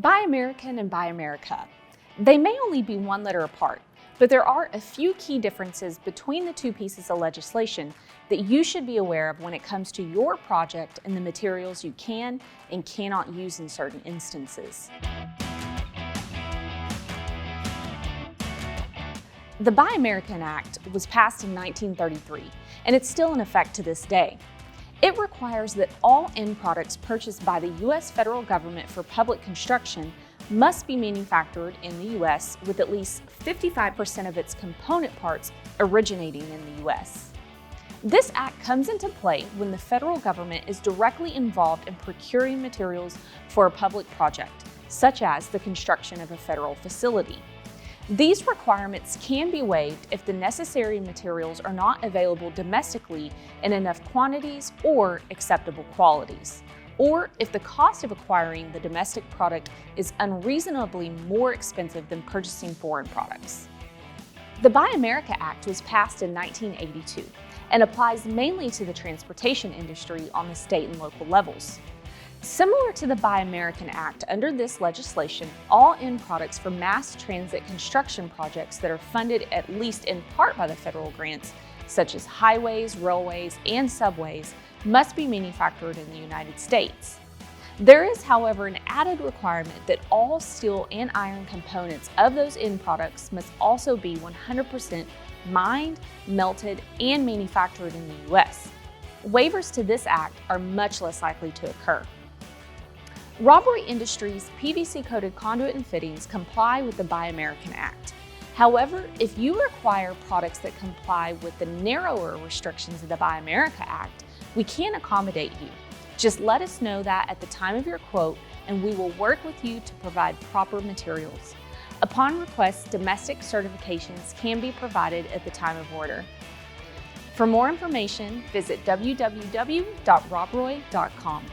Buy American and Buy America. They may only be one letter apart, but there are a few key differences between the two pieces of legislation that you should be aware of when it comes to your project and the materials you can and cannot use in certain instances. The Buy American Act was passed in 1933, and it's still in effect to this day. It requires that all end products purchased by the U.S. federal government for public construction must be manufactured in the U.S. with at least 55% of its component parts originating in the U.S. This act comes into play when the federal government is directly involved in procuring materials for a public project, such as the construction of a federal facility. These requirements can be waived if the necessary materials are not available domestically in enough quantities or acceptable qualities, or if the cost of acquiring the domestic product is unreasonably more expensive than purchasing foreign products. The Buy America Act was passed in 1982 and applies mainly to the transportation industry on the state and local levels. Similar to the Buy American Act, under this legislation, all end products for mass transit construction projects that are funded at least in part by the federal grants, such as highways, railways, and subways, must be manufactured in the United States. There is, however, an added requirement that all steel and iron components of those end products must also be 100% mined, melted, and manufactured in the U.S. Waivers to this act are much less likely to occur. Robbery Industries' PVC-coated conduit and fittings comply with the Buy American Act. However, if you require products that comply with the narrower restrictions of the Buy America Act, we can accommodate you. Just let us know that at the time of your quote, and we will work with you to provide proper materials. Upon request, domestic certifications can be provided at the time of order. For more information, visit www.robroy.com.